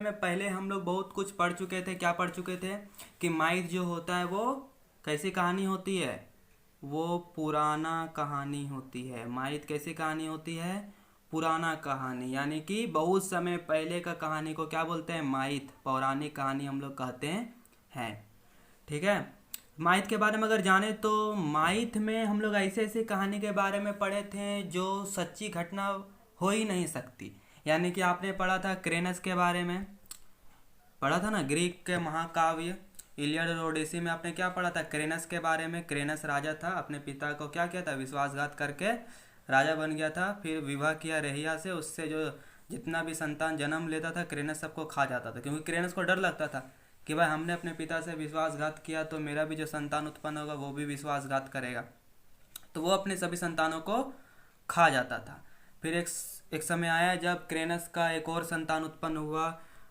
में पहले हम लोग बहुत कुछ पढ़ चुके थे। क्या पढ़ चुके थे कि माइथ जो होता है वो कैसी कहानी होती है, वो पुराना कहानी होती है। माइथ कैसी कहानी होती है, पुराना कहानी, यानी कि बहुत समय पहले का कहानी को क्या बोलते हैं, माइथ, पौराणिक कहानी हम लोग कहते हैं। ठीक है। माइथ के बारे में अगर जाने तो माइथ में हम लोग ऐसे ऐसे कहानी के बारे में पढ़े थे जो सच्ची घटना हो ही नहीं सकती। यानी कि आपने पढ़ा था क्रेनस के बारे में, पढ़ा था ना, ग्रीक के महाकाव्य इलियड और ओडिसी में आपने क्या पढ़ा था, क्रेनस के बारे में। क्रेनस राजा था, अपने पिता को क्या किया था, विश्वासघात करके राजा बन गया था, फिर विवाह किया रेहिया से, उससे जो जितना भी संतान जन्म लेता था क्रेनस सबको खा जाता था, क्योंकि क्रेनस को डर लगता था कि भाई हमने अपने पिता से विश्वासघात किया तो मेरा भी जो संतान उत्पन्न होगा वो भी विश्वासघात करेगा, तो वो अपने सभी संतानों को खा जाता था। फिर एक समय आया जब क्रेनस का एक और संतान उत्पन्न हुआ,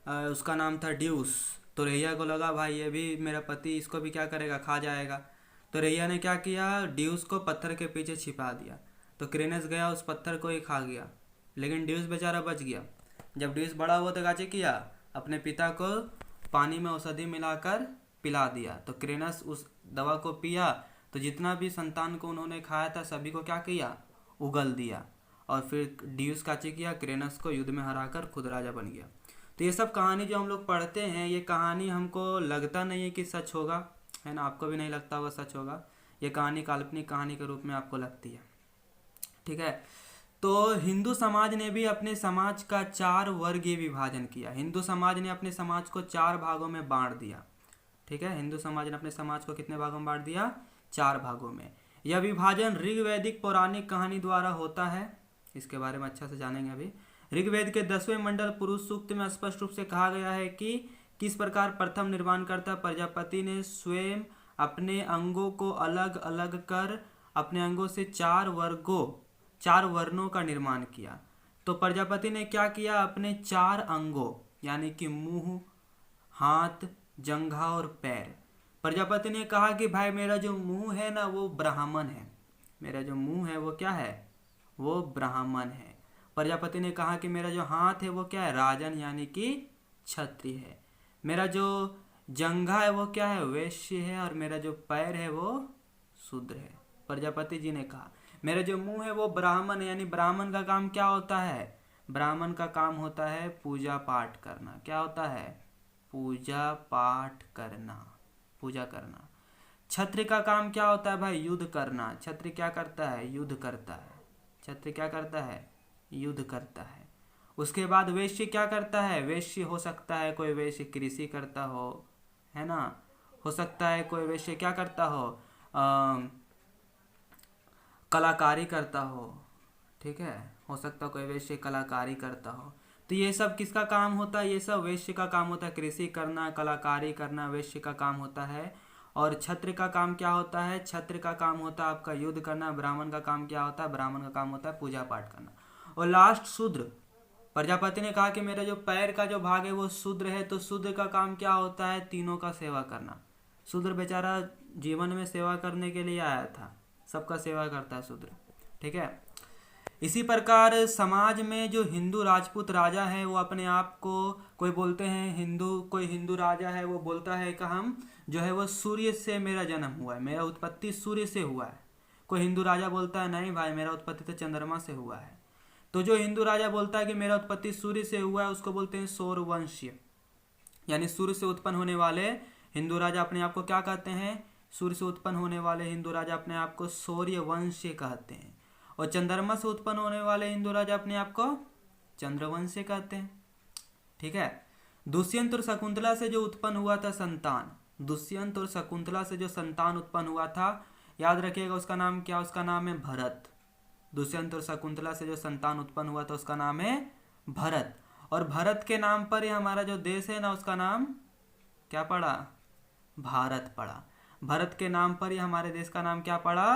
उसका नाम था ड्यूस। तो रेहिया को लगा भाई ये भी मेरा पति, इसको भी क्या करेगा, खा जाएगा। तो रेहिया ने क्या किया, ड्यूस को पत्थर के पीछे छिपा दिया। तो क्रेनस गया उस पत्थर को ही खा गया, लेकिन ड्यूस बेचारा बच गया। जब ड्यूस बड़ा हुआ तो क्या किया, अपने पिता को पानी में औषधि मिलाकर पिला दिया। तो क्रेनस उस दवा को पिया, तो जितना भी संतान को उन्होंने खाया था सभी को क्या किया, उगल दिया। और फिर ड्यूस काचे किया, क्रेनस को युद्ध में हराकर खुद राजा बन गया। तो ये सब कहानी जो हम लोग पढ़ते हैं, ये कहानी हमको लगता नहीं है कि सच होगा, है ना, आपको भी नहीं लगता होगा सच होगा। ये कहानी काल्पनिक कहानी के रूप में आपको लगती है। ठीक है। तो हिंदू समाज ने भी अपने समाज का 4 वर्गीय विभाजन किया। हिंदू समाज ने अपने समाज को 4 भागों में बांट दिया। ठीक है, हिंदू समाज ने अपने समाज को कितने भागों में बांट दिया, 4 भागों में। यह विभाजन ऋग्वैदिक पौराणिक कहानी द्वारा होता है। इसके बारे में अच्छा से जानेंगे अभी। ऋग्वेद के 10वें मंडल पुरुष सूक्त में स्पष्ट रूप से कहा गया है कि किस प्रकार प्रथम निर्माणकर्ता प्रजापति ने स्वयं अपने अंगों को अलग अलग कर अपने अंगों से 4 वर्णों का निर्माण किया। तो प्रजापति ने क्या किया, अपने 4 अंगों यानी कि मुंह, हाथ, जंघा और पैर, प्रजापति ने कहा कि भाई मेरा जो मुंह है ना वो ब्राह्मण है, मेरा जो मुंह है वो क्या है, वो ब्राह्मण है। प्रजापति ने कहा कि मेरा जो हाथ है वो क्या है, राजन यानी कि क्षत्रिय है। मेरा जो जंघा है वो क्या है, वैश्य है। और मेरा जो पैर है वो शूद्र है। प्रजापति जी ने कहा मेरा जो मुंह है वो ब्राह्मण है, यानी ब्राह्मण का काम क्या होता है, ब्राह्मण का काम होता है पूजा पाठ करना। क्या होता है, पूजा पाठ करना, पूजा करना। क्षत्रिय का काम क्या होता है भाई, युद्ध करना। क्षत्रिय क्या करता है, युद्ध करता है। क्षत्रिय क्या करता है, युद्ध करता है। उसके बाद वैश्य क्या करता है, वैश्य हो सकता है कोई वैश्य कृषि करता हो, है ना, हो सकता है कोई वैश्य क्या करता हो, कलाकारी करता हो। ठीक है, हो सकता है कोई वैश्य कलाकारी करता हो। तो ये सब किसका काम होता है, ये सब वैश्य का काम होता है। कृषि करना, कलाकारी करना वैश्य का काम होता है। और क्षत्रिय का काम क्या होता है, क्षत्रिय का काम होता है आपका युद्ध करना। ब्राह्मण का काम क्या होता है, ब्राह्मण का काम होता है पूजा पाठ करना। और लास्ट शूद्र, प्रजापति ने कहा कि मेरा जो पैर का जो भाग है वो शूद्र है। तो शूद्र का काम क्या होता है, तीनों का सेवा करना। शूद्र बेचारा जीवन में सेवा करने के लिए आया था, सबका सेवा करता है शूद्र। ठीक है। इसी प्रकार समाज में जो हिंदू राजपूत राजा है वो अपने आप को, कोई बोलते हैं हिंदू, कोई हिंदू राजा है वो बोलता है कि हम जो है वो सूर्य से मेरा जन्म हुआ है, मेरा उत्पत्ति सूर्य से हुआ है। कोई हिंदू राजा बोलता है नहीं भाई मेरा उत्पत्ति तो चंद्रमा से हुआ है। तो जो हिंदू राजा बोलता है कि मेरा उत्पत्ति सूर्य से हुआ है उसको बोलते हैं सौरवंशीय, यानी सूर्य से उत्पन्न होने वाले हिंदू राजा अपने आप को क्या कहते हैं, सूर्य से उत्पन्न होने वाले हिंदू राजा अपने आप को सौर्यवंशीय कहते हैं। और चंद्रमा से उत्पन्न होने वाले हिंदू राजा अपने आप को चंद्रवंशीय कहते हैं। ठीक है। दुष्यंत और शकुंतला से जो उत्पन्न हुआ था संतान, दुष्यंत और शकुंतला से जो संतान उत्पन्न हुआ था, याद रखिएगा उसका नाम क्या, उसका नाम है भरत। दुष्यंत और शकुंतला से जो संतान उत्पन्न हुआ था उसका नाम है भरत। और भरत के नाम पर ही हमारा जो देश है ना उसका नाम क्या पड़ा, भारत पड़ा। भरत के नाम पर ही हमारे देश का नाम क्या पड़ा,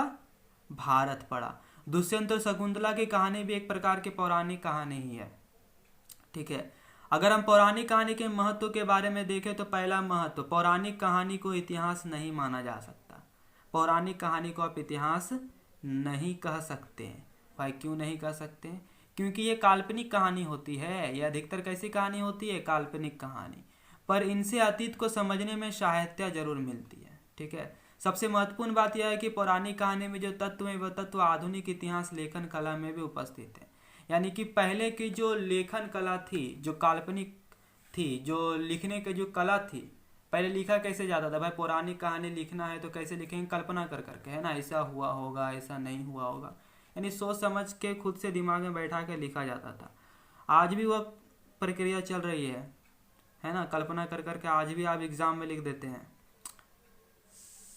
भारत पड़ा। दुष्यंत और शकुंतला की कहानी भी एक प्रकार की पौराणिक कहानी ही है। ठीक है। अगर हम पौराणिक कहानी के महत्व के बारे में देखें तो पहला महत्व, पौराणिक कहानी को इतिहास नहीं माना जा सकता। पौराणिक कहानी को आप इतिहास नहीं कह सकते हैं। भाई क्यों नहीं कह सकते, क्योंकि ये काल्पनिक कहानी होती है। ये अधिकतर कैसी कहानी होती है? काल्पनिक कहानी। पर इनसे अतीत को समझने में सहायता जरूर मिलती है। ठीक है। सबसे महत्वपूर्ण बात यह है कि पौराणिक कहानी में जो तत्व है वह तत्व आधुनिक इतिहास लेखन कला में भी उपस्थित है। यानी कि पहले की जो लेखन कला थी, जो काल्पनिक थी, जो लिखने की जो कला थी, पहले लिखा कैसे जाता था भाई? पौराणिक कहानी लिखना है तो कैसे लिखेंगे? कल्पना कर करके, है ना, ऐसा हुआ होगा, ऐसा नहीं हुआ होगा, यानी सोच समझ के खुद से दिमाग में बैठा के लिखा जाता था। आज भी वह प्रक्रिया चल रही है ना, कल्पना कर करके आज भी आप एग्जाम में लिख देते हैं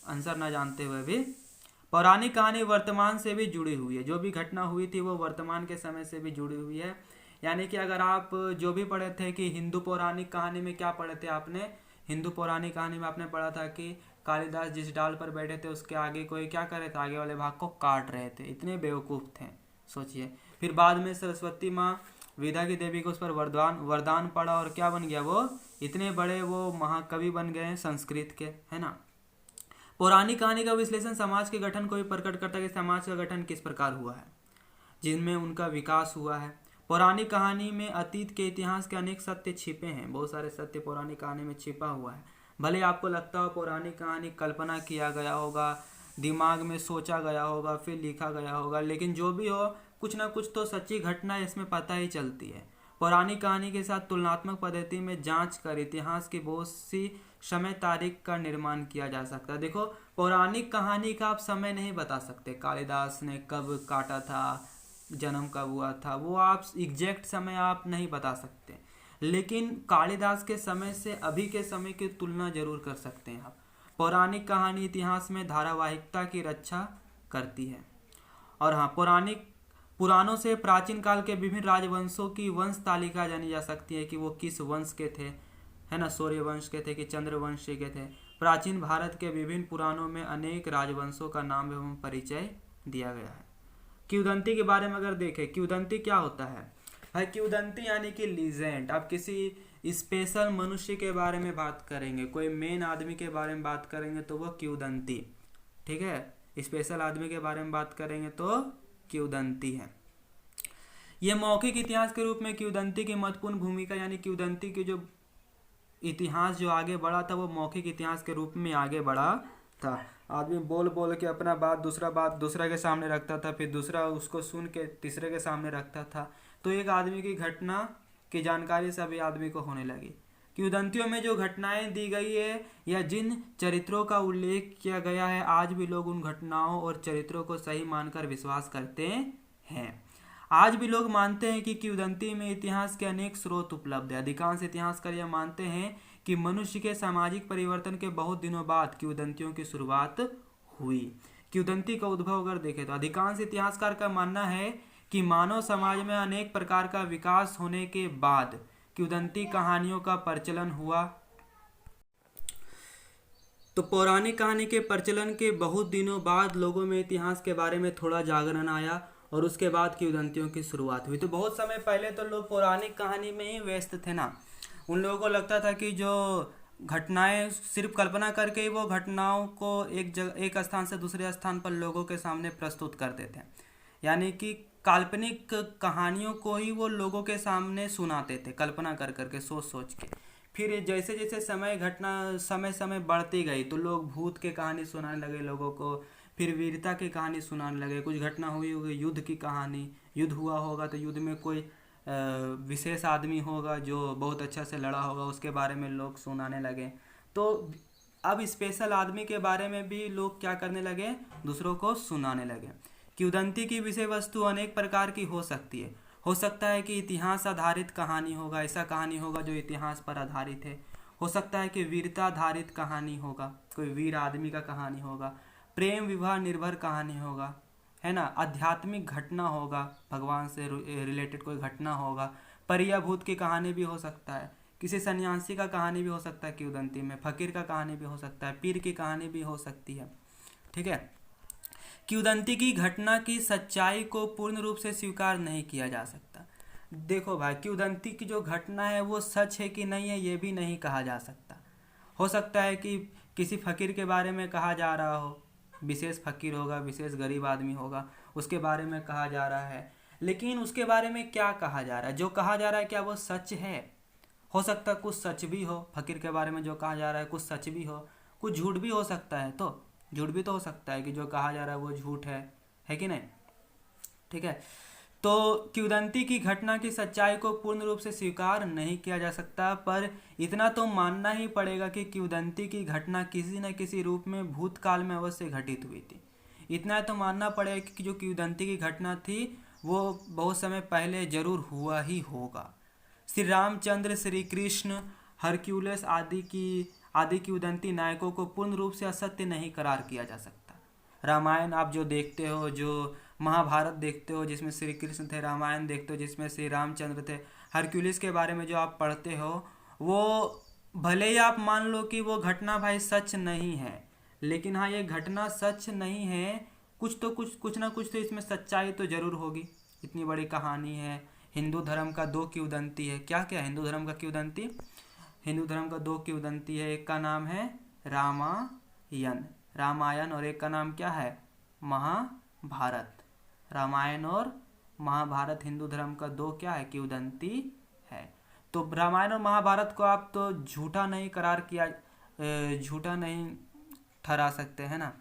आंसर ना जानते हुए भी। पौराणिक कहानी वर्तमान से भी जुड़ी हुई है, जो भी घटना हुई थी वो वर्तमान के समय से भी जुड़ी हुई है। यानी कि अगर आप जो भी पढ़े थे कि हिंदू पौराणिक कहानी में क्या पढ़े थे आपने? हिंदू पौराणिक कहानी में आपने पढ़ा था कि कालिदास जिस डाल पर बैठे थे उसके आगे कोई क्या कर रहे थे? आगे वाले भाग को काट रहे थे। इतने बेवकूफ़ थे, सोचिए। फिर बाद में सरस्वती माँ विद्या की देवी को उस पर वरदान पड़ा और क्या बन गया? वो इतने बड़े वो महाकवि बन गए संस्कृत के, है ना। पौराणिक कहानी का विश्लेषण समाज के गठन को भी प्रकट करता है कि समाज का गठन किस प्रकार हुआ है, जिनमें उनका विकास हुआ है। पौराणिक कहानी में अतीत के इतिहास के अनेक सत्य छिपे हैं। बहुत सारे सत्य पौराणिक कहानी में छिपा हुआ है। भले आपको लगता हो पौराणिक कहानी कल्पना किया गया होगा, दिमाग में सोचा गया होगा, फिर लिखा गया होगा, लेकिन जो भी हो कुछ ना कुछ तो सच्ची घटना इसमें पता ही चलती है। पौराणिक कहानी के साथ तुलनात्मक पद्धति में जांच कर इतिहास की बहुत सी समय तारीख का निर्माण किया जा सकता है। देखो, पौराणिक कहानी का आप समय नहीं बता सकते, कालिदास ने कब काटा था, जन्म कब हुआ था, वो आप एग्जैक्ट समय आप नहीं बता सकते, लेकिन कालिदास के समय से अभी के समय की तुलना जरूर कर सकते हैं आप। पौराणिक कहानी इतिहास में धारावाहिकता की रक्षा करती है। और हाँ, पुराणों से प्राचीन काल के विभिन्न राजवंशों की वंश तालिका जानी जा सकती है कि वो किस वंश के थे, है ना, सूर्य वंश के थे कि चंद्रवंशी के थे। प्राचीन भारत के विभिन्न पुराणों में अनेक राजवंशों का नाम एवं परिचय दिया गया है। किंवदंती के बारे में अगर देखें, किंवदंती क्या होता है भाई? किंवदंती यानी कि लीजेंड। आप किसी स्पेशल मनुष्य के बारे में बात करेंगे, कोई मेन आदमी के बारे में बात करेंगे तो वो किंवदंती, ठीक है। स्पेशल आदमी के बारे में बात करेंगे तो किंवदंती है। ये मौखिक इतिहास के रूप में किंवदंती की महत्वपूर्ण भूमिका, यानी किंवदंती की जो इतिहास जो आगे बढ़ा था वो मौखिक इतिहास के रूप में आगे बढ़ा था। आदमी बोल बोल के अपना बात दूसरा के सामने रखता था, फिर दूसरा उसको सुन के तीसरे के सामने रखता था, तो एक आदमी की घटना की जानकारी सभी आदमी को होने लगी। किंवदंतियों में जो घटनाएं दी गई है या जिन चरित्रों का उल्लेख किया गया है, आज भी लोग उन घटनाओं और चरित्रों को सही मानकर विश्वास करते हैं। आज भी लोग मानते हैं कि किंवदंती में इतिहास के अनेक स्रोत उपलब्ध है। अधिकांश इतिहासकार यह मानते हैं कि मनुष्य के सामाजिक परिवर्तन के बहुत दिनों बाद किंवदंतियों की शुरुआत हुई। किंवदंती का उद्भव अगर देखें तो अधिकांश इतिहासकार का मानना है कि मानव समाज में अनेक प्रकार का विकास होने के बाद किंवदंती कहानियों का प्रचलन हुआ। तो पौराणिक कहानी के प्रचलन के बहुत दिनों बाद लोगों में इतिहास के बारे में थोड़ा जागरण आया और उसके बाद किंवदंतियों की शुरुआत हुई। तो बहुत समय पहले तो लोग पौराणिक कहानी में ही व्यस्त थे ना। उन लोगों को लगता था कि जो घटनाएं सिर्फ कल्पना करके ही वो घटनाओं को एक स्थान से दूसरे स्थान पर लोगों के सामने प्रस्तुत करते थे, यानी कि काल्पनिक कहानियों को ही वो लोगों के सामने सुनाते थे कल्पना कर करके, सोच सोच के। फिर जैसे जैसे समय बढ़ती गई तो लोग भूत के कहानी सुनाने लगे लोगों को, फिर वीरता की कहानी सुनाने लगे। कुछ घटना हुई होगी, युद्ध की कहानी, युद्ध हुआ होगा तो युद्ध में कोई विशेष आदमी होगा जो बहुत अच्छा से लड़ा होगा, उसके बारे में लोग सुनाने लगे। तो अब स्पेशल आदमी के बारे में भी लोग क्या करने लगे, दूसरों को सुनाने लगे। किंवदंती की विषय वस्तु अनेक प्रकार की हो सकती है। हो सकता है कि इतिहास आधारित कहानी होगा, ऐसा कहानी होगा जो इतिहास पर आधारित है। हो सकता है कि वीरता आधारित कहानी होगा, कोई वीर आदमी का कहानी होगा। प्रेम विवाह निर्भर कहानी होगा, है ना। आध्यात्मिक घटना होगा, भगवान से रिलेटेड कोई घटना होगा। परिया भूत की कहानी भी हो सकता है, किसी सन्यासी का कहानी भी हो सकता है किंवदंती में, फकीर का कहानी भी हो सकता है, पीर की कहानी भी हो सकती है, ठीक है। किंवदंती की घटना की सच्चाई को पूर्ण रूप से स्वीकार नहीं किया जा सकता। देखो भाई, किंवदंती की जो घटना है वो सच है कि नहीं है ये भी नहीं कहा जा सकता। हो सकता है कि किसी फकीर के बारे में कहा जा रहा हो, विशेष फकीर होगा, विशेष गरीब आदमी होगा, उसके बारे में कहा जा रहा है, लेकिन उसके बारे में क्या कहा जा रहा है, जो कहा जा रहा है क्या वो सच है? हो सकता है कुछ सच भी हो, फकीर के बारे में जो कहा जा रहा है कुछ सच भी हो, कुछ झूठ भी हो सकता है। तो झूठ भी तो हो सकता है कि जो कहा जा रहा है वो झूठ है कि नहीं? ठीक है। तो किंवदंती की घटना की सच्चाई को पूर्ण रूप से स्वीकार नहीं किया जा सकता, पर इतना तो मानना ही पड़ेगा कि किंवदंती की घटना किसी न किसी रूप में भूतकाल में अवश्य घटित हुई थी। इतना तो मानना पड़ेगा कि जो किंवदंती की घटना थी वो बहुत समय पहले जरूर हुआ ही होगा। श्री रामचंद्र, श्री कृष्ण, हरक्यूलिस आदि किंवदंती नायकों को पूर्ण रूप से असत्य नहीं करार किया जा सकता। रामायण आप जो देखते हो, जो महाभारत देखते हो जिसमें श्री कृष्ण थे, रामायण देखते हो जिसमें श्री रामचंद्र थे, हरक्यूलिस के बारे में जो आप पढ़ते हो, वो भले ही आप मान लो कि वो घटना भाई सच नहीं है, लेकिन हाँ ये घटना सच नहीं है, कुछ ना कुछ तो इसमें सच्चाई तो जरूर होगी। इतनी बड़ी कहानी है। हिंदू धर्म का दो किंवदंती है। क्या क्या हिंदू धर्म का किंवदंती? हिंदू धर्म का दो किंवदंती है। एक का नाम है रामायण और एक का नाम क्या है? महाभारत। रामायण और महाभारत हिंदू धर्म का दो क्या है? किंवदंती है। तो रामायण और महाभारत को आप तो झूठा नहीं ठहरा सकते है ना।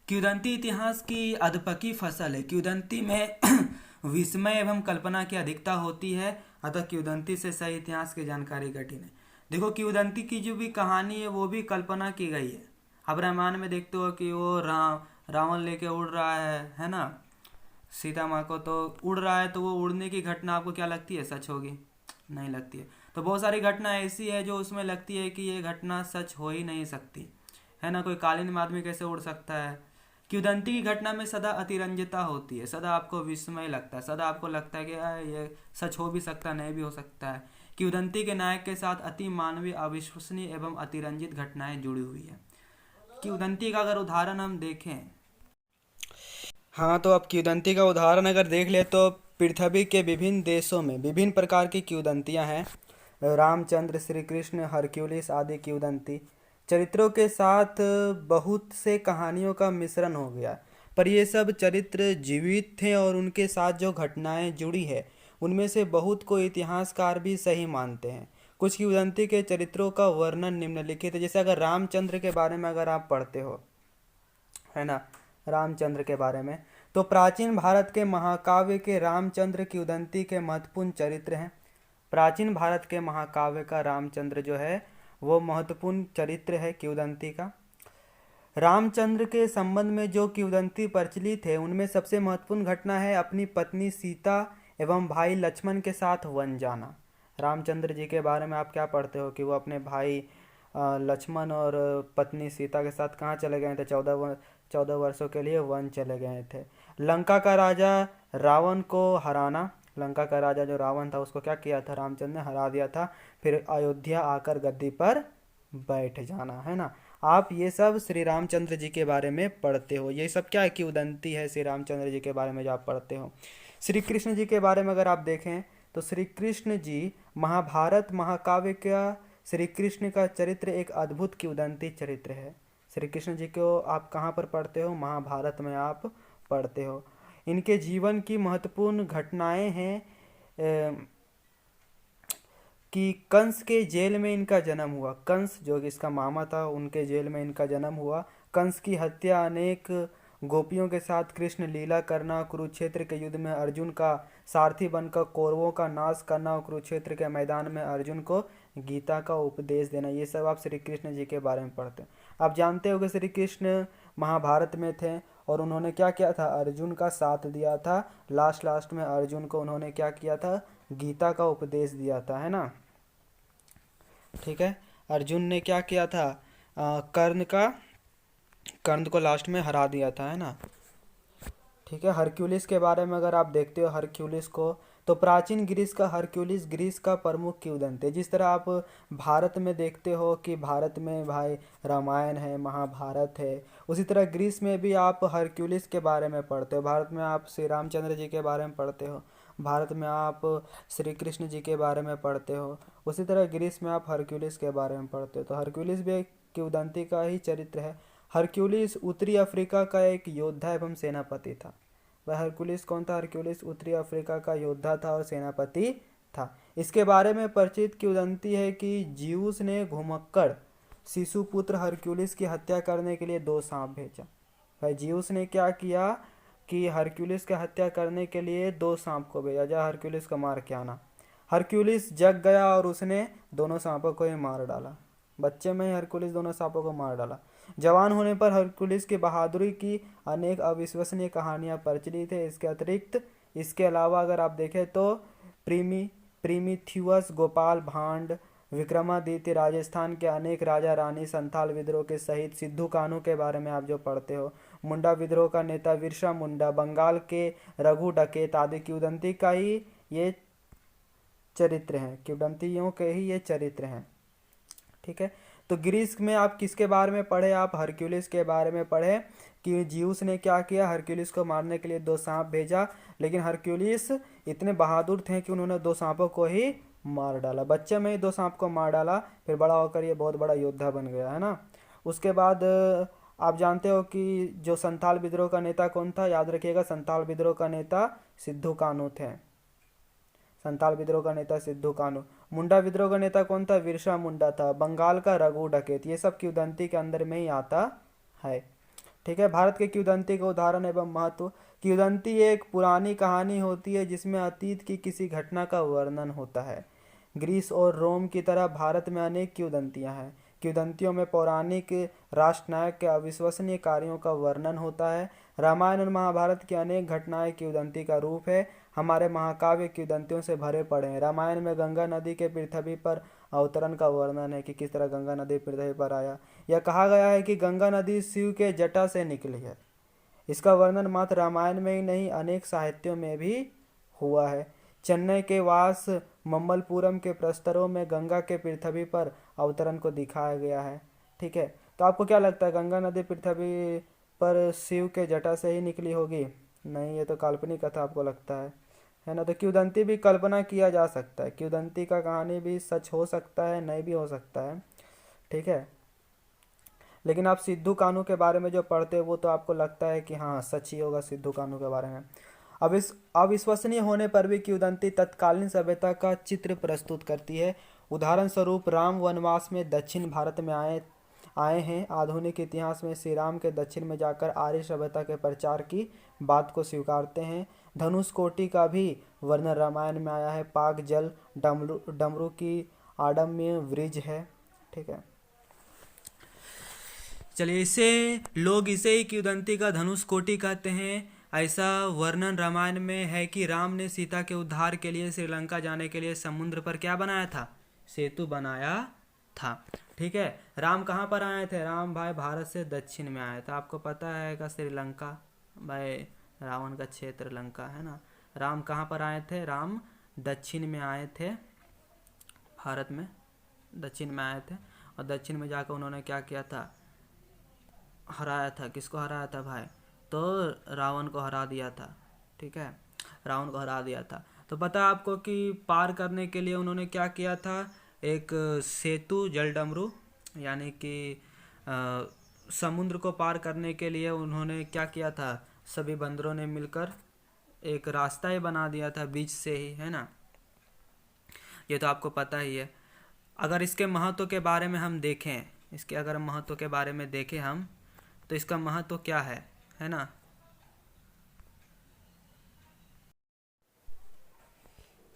किंवदंती इतिहास की अधपकी फसल है। किंवदंती में विस्मय एवं कल्पना की अधिकता होती है, अतः किंवदंती से सही इतिहास की जानकारी कठिन है। देखो किंवदंती की जो भी कहानी है वो भी कल्पना की गई है। अब रामायण में देखते हो कि वो रावण लेके उड़ रहा है ना, सीता माँ को, तो उड़ रहा है, तो वो उड़ने की घटना आपको क्या लगती है सच होगी? नहीं लगती है। तो बहुत सारी घटना ऐसी है जो उसमें लगती है कि ये घटना सच हो ही नहीं सकती है ना। कोई कालीन में आदमी कैसे उड़ सकता है? किंवदंती की घटना में सदा अतिरंजता होती है, सदा आपको विस्मय लगता है, सदा आपको लगता है कि ये सच हो भी सकता है, नहीं भी हो सकता है। किंवदंती के नायक के साथ अति मानवीय, अविश्वसनीय एवं अतिरंजित घटनाएं जुड़ी हुई है। किंवदंती का अगर उदाहरण हम देखें, हाँ तो अब किंवदंती का उदाहरण अगर देख ले तो पृथ्वी के विभिन्न देशों में विभिन्न प्रकार की किंवदंतियां हैं। रामचंद्र, श्री कृष्ण, हरक्यूलिस आदि किंवदंती चरित्रों के साथ बहुत से कहानियों का मिश्रण हो गया, पर ये सब चरित्र जीवित थे और उनके साथ जो घटनाएं जुड़ी है उनमें से बहुत को इतिहासकार भी सही मानते हैं। कुछ किंवदंती के चरित्रों का वर्णन निम्नलिखित है। जैसे अगर रामचंद्र के बारे में अगर आप पढ़ते हो है ना, रामचंद्र के बारे में, तो प्राचीन भारत के महाकाव्य के रामचंद्र किंवदंती के महत्वपूर्ण चरित्र हैं। प्राचीन भारत के महाकाव्य का रामचंद्र जो है वो महत्वपूर्ण चरित्र है किंवदंती का। रामचंद्र के संबंध में जो किंवदंती प्रचलित है उनमें सबसे महत्वपूर्ण घटना है अपनी पत्नी सीता एवं भाई लक्ष्मण के साथ वन जाना। रामचंद्र जी के बारे में आप क्या पढ़ते हो कि वो अपने भाई लक्ष्मण और पत्नी सीता के साथ कहाँ चले गए थे? 14 वर्षों के लिए वन चले गए थे। लंका का राजा रावण को हराना, लंका का राजा जो रावण था उसको क्या किया था? रामचंद्र ने हरा दिया था। फिर अयोध्या आकर गद्दी पर बैठ जाना, है ना। आप ये सब श्री रामचंद्र जी के बारे में पढ़ते हो। ये सब क्या है? किंवदंती है श्री रामचंद्र जी के बारे में जो आप पढ़ते हो। श्री कृष्ण जी के बारे में अगर आप देखें तो श्री कृष्ण जी महाभारत महाकाव्य का श्री कृष्ण का चरित्र एक अद्भुत किंवदंती चरित्र है। श्री कृष्ण जी को आप कहाँ पर पढ़ते हो? महाभारत में आप पढ़ते हो। इनके जीवन की महत्वपूर्ण घटनाएं हैं कि कंस के जेल में इनका जन्म हुआ। कंस जो कि इसका मामा था, उनके जेल में इनका जन्म हुआ। कंस की हत्या, अनेक गोपियों के साथ कृष्ण लीला करना, कुरुक्षेत्र के युद्ध में अर्जुन का सारथी बनकर कौरवों का नाश करना और कुरुक्षेत्र के मैदान में अर्जुन को गीता का उपदेश देना, ये सब आप श्री कृष्ण जी के बारे में पढ़ते हैं। आप जानते हो कि श्री कृष्ण महाभारत में थे और उन्होंने क्या किया था? अर्जुन का साथ दिया था। लास्ट में अर्जुन को उन्होंने क्या किया था? गीता का उपदेश दिया था, है ना। ठीक है, अर्जुन ने क्या किया था? कर्ण को लास्ट में हरा दिया था, है ना। ठीक है, हरक्यूलिस के बारे में अगर आप देखते हो हरक्यूलिस को, तो प्राचीन ग्रीस का हरक्यूलिस ग्रीस का प्रमुख किंवदंती है। जिस तरह आप भारत में देखते हो कि भारत में भाई रामायण है, महाभारत है, उसी तरह ग्रीस में भी आप हरक्यूलिस के बारे में पढ़ते हो। भारत में आप श्री रामचंद्र जी के बारे में पढ़ते हो, भारत में आप श्री कृष्ण जी के बारे में पढ़ते हो, उसी तरह ग्रीस में आप हरक्यूलिस के बारे में पढ़ते हो। तो हरक्यूलिस भी एक किंवदंती का ही चरित्र है। हरक्यूलिस उत्तरी अफ्रीका का एक योद्धा एवं सेनापति था। वह हरकुलिस कौन था? हरकुलिस उत्तरी अफ्रीका का योद्धा था और सेनापति था। इसके बारे में परिचित किंवदंती है कि ज्यूस ने घुमक्कड़ शिशुपुत्र हरक्यूलिस की हत्या करने के लिए 2 सांप भेजा। भाई ज्यूस ने क्या किया कि हरक्यूलिस की हत्या करने के लिए 2 सांप को भेजा, जा हरक्यूलिस को मार के आना। हरक्यूलिस जग गया और उसने दोनों सांपों को ही मार डाला। बच्चे में ही हरक्यूलिस दोनों सांपों को मार डाला। जवान होने पर हरक्यूलिस की बहादुरी की अनेक अविश्वसनीय कहानियां प्रचलित है। इसके अतिरिक्त इसके अलावा अगर आप देखें तो प्रीमिथियस, गोपाल भांड, विक्रमादित्य, राजस्थान के अनेक राजा रानी, संथाल विद्रोह के सहित सिद्धू कान्हू के बारे में आप जो पढ़ते हो, मुंडा विद्रोह का नेता बिरसा मुंडा, बंगाल के रघु डकैत आदि किंवदंती का ही ये चरित्र हैं, किंवदंतियों के ही ये चरित्र हैं। ठीक है, तो ग्रीस में आप किसके बारे में पढ़े? आप हरक्यूलिस के बारे में पढ़े कि ज्यूस ने क्या किया, हरक्यूलिस को मारने के लिए 2 सांप भेजा, लेकिन हरक्यूलिस इतने बहादुर थे कि उन्होंने 2 सांपों को ही मार डाला। बच्चे में ही 2 सांप को मार डाला, फिर बड़ा होकर ये बहुत बड़ा योद्धा बन गया, है ना। उसके बाद आप जानते हो कि जो संथाल विद्रोह का नेता कौन था? याद रखिएगा, संथाल विद्रोह का नेता सिद्धू कान्हू थे। संथाल विद्रोह का नेता सिद्धू कान्हू। मुंडा विद्रोह का नेता कौन था? बिरसा मुंडा था। बंगाल का रघु डकैत। ये सब किंवदंती के अंदर में ही आता है। ठीक है, भारत के किंवदंती का उदाहरण एवं महत्व। किंवदंती एक पुरानी कहानी होती है जिसमें अतीत की किसी घटना का वर्णन होता है। ग्रीस और रोम की तरह भारत में अनेक किंवदंतियां हैं। किंवदंतियों में पौराणिक राष्ट्रनायक के अविश्वसनीय कार्यों का वर्णन होता है। रामायण और महाभारत की अनेक घटनाएं किंवदंती का रूप है। हमारे महाकाव्य किंवदंतियों से भरे पड़े हैं। रामायण में गंगा नदी के पृथ्वी पर अवतरण का वर्णन है कि किस तरह गंगा नदी पृथ्वी पर आया। यह कहा गया है कि गंगा नदी शिव के जटा से निकली है। इसका वर्णन मात्र रामायण में ही नहीं, अनेक साहित्यों में भी हुआ है। चेन्नई के वास मम्मलपुरम के प्रस्तरों में गंगा के पृथ्वी पर अवतरण को दिखाया गया है। ठीक है, तो आपको क्या लगता है, गंगा नदी पृथ्वी पर शिव के जटा से ही निकली होगी? नहीं, ये तो काल्पनिक कथा आपको लगता है ना। तो किंवदंती भी कल्पना किया जा सकता है, किंवदंती का कहानी भी सच हो सकता है, नहीं भी हो सकता है। ठीक है, लेकिन आप सिद्धू कान्हू के बारे में जो पढ़ते हो वो तो आपको लगता है कि हाँ सच ही होगा सिद्धू कान्हू के बारे में। अब इस अविश्वसनीय होने पर भी किंवदंती तत्कालीन सभ्यता का चित्र प्रस्तुत करती है। उदाहरण स्वरूप राम वनवास में दक्षिण भारत में आए हैं। आधुनिक इतिहास में श्री राम के दक्षिण में जाकर आर्य सभ्यता के प्रचार की बात को स्वीकारते हैं। धनुष कोटि का भी वर्णन रामायण में आया है। पाक जल डमरू की आडम्य वृज है। ठीक है, चलिए लोग इसे ही किंवदंती का धनुष कोटि कहते हैं। ऐसा वर्णन रामायण में है कि राम ने सीता के उद्धार के लिए श्रीलंका जाने के लिए समुद्र पर क्या बनाया था? सेतु बनाया था। ठीक है, राम कहाँ पर आए थे? राम भाई भारत से दक्षिण में आया था। आपको पता है का श्रीलंका भाई रावण का क्षेत्र लंका है ना। राम कहाँ पर आए थे? राम दक्षिण में आए थे, भारत में दक्षिण में आए थे, और दक्षिण में जाकर उन्होंने क्या किया था? हराया था। किसको हराया था भाई? तो रावण को हरा दिया था। ठीक है, रावण को हरा दिया था। तो पता है आपको कि पार करने के लिए उन्होंने क्या किया था? एक सेतु जलडमरू, यानी कि समुद्र को पार करने के लिए उन्होंने क्या किया था? सभी बंदरों ने मिलकर एक रास्ता ही बना दिया था बीच से ही, है ना। ये तो आपको पता ही है। अगर इसके महत्व के बारे में हम देखें, इसके अगर महत्व के बारे में देखें हम, तो इसका महत्व क्या है ना।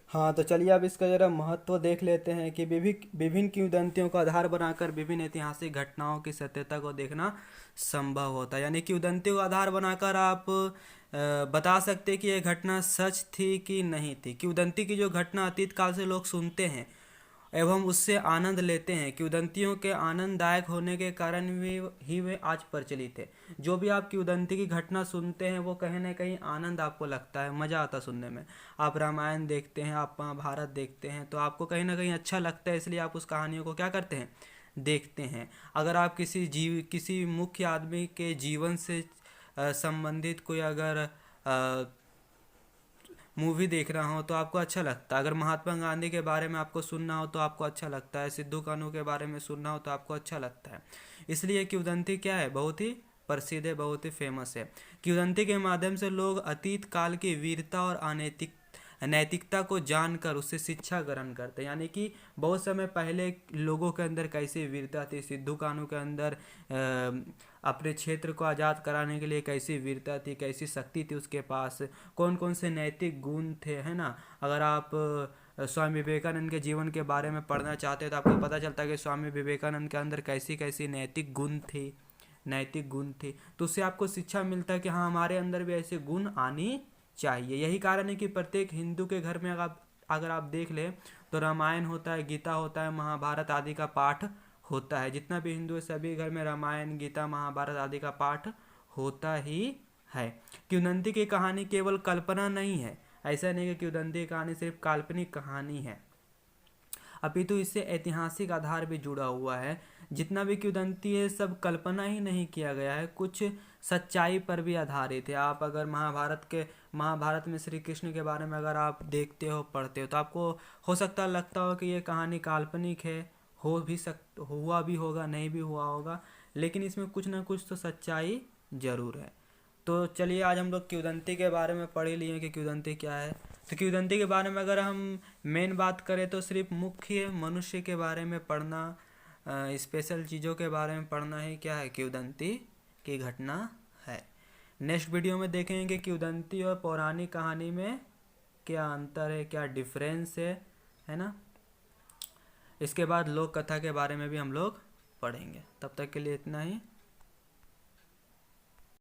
हाँ, तो चलिए अब इसका जरा महत्व देख लेते हैं कि विभिन्न किंवदंतियों को आधार बनाकर विभिन्न ऐतिहासिक घटनाओं की सत्यता को देखना संभव होता है। यानी किंवदंती को आधार बनाकर आप बता सकते कि यह घटना सच थी कि नहीं थी। किंवदंती की जो घटना अतीत काल से लोग सुनते हैं एवं उससे आनंद लेते हैं। किंवदंतियों के आनंददायक होने के कारण वे आज प्रचलित है। जो भी आप किंवदंती की घटना सुनते हैं वो कहीं ना कहीं आनंद आपको लगता है, मज़ा आता सुनने में। आप रामायण देखते हैं, आप महाभारत देखते हैं, तो आपको कहीं ना कहीं अच्छा लगता है, इसलिए आप उस कहानियों को क्या करते हैं? देखते हैं। अगर आप किसी मुख्य आदमी के जीवन से संबंधित कोई अगर मूवी देख रहा हो तो आपको अच्छा लगता है। अगर महात्मा गांधी के बारे में आपको सुनना हो तो आपको अच्छा लगता है। सिद्धू कान्हू के बारे में सुनना हो तो आपको अच्छा लगता है। इसलिए किंवदंती क्या है? बहुत ही प्रसिद्ध है, बहुत ही फेमस है। किंवदंती के माध्यम से लोग अतीत काल की वीरता और नैतिकता को जानकर उससे शिक्षा ग्रहण करते हैं। यानी कि बहुत समय पहले लोगों के अंदर कैसी वीरता थी, सिद्धू कान्हू के अंदर अपने क्षेत्र को आज़ाद कराने के लिए कैसी वीरता थी, कैसी शक्ति थी उसके पास, कौन कौन से नैतिक गुण थे, है ना। अगर आप स्वामी विवेकानंद के जीवन के बारे में पढ़ना चाहते हैं तो आपको पता चलता है कि स्वामी विवेकानंद के अंदर कैसी कैसी नैतिक गुण थी। तो उससे आपको शिक्षा मिलता है कि हाँ, हमारे अंदर भी ऐसे गुण आनी चाहिए। यही कारण है कि प्रत्येक हिंदू के घर में अगर आप देख लें तो रामायण होता है, गीता होता है, महाभारत आदि का पाठ होता है। जितना भी हिंदू है सभी घर में रामायण, गीता, महाभारत आदि का पाठ होता ही है। किंवदंती की कहानी केवल कल्पना नहीं है, ऐसा नहीं कि किंवदंती की कहानी सिर्फ काल्पनिक कहानी है, अपितु इससे ऐतिहासिक आधार भी जुड़ा हुआ है। जितना भी किंवदंती है सब कल्पना ही नहीं किया गया है, कुछ सच्चाई पर भी आधारित है। आप अगर महाभारत में श्री कृष्ण के बारे में अगर आप देखते हो, पढ़ते हो, तो आपको हो सकता लगता हो कि ये कहानी काल्पनिक है, हुआ भी होगा, नहीं भी हुआ होगा, लेकिन इसमें कुछ ना कुछ तो सच्चाई जरूर है। तो चलिए आज हम लोग किंवदंती के बारे में पढ़ लिए कि किंवदंती क्या है। तो किंवदंती के बारे में अगर हम मेन बात करें तो सिर्फ मुख्य मनुष्य के बारे में पढ़ना, स्पेशल चीज़ों के बारे में पढ़ना ही क्या है, किंवदंती की घटना है। नेक्स्ट वीडियो में देखेंगे कि किंवदंती और पौराणिक कहानी में क्या अंतर है, क्या डिफरेंस है ना। इसके बाद लोक कथा के बारे में भी हम लोग पढ़ेंगे। तब तक के लिए इतना ही।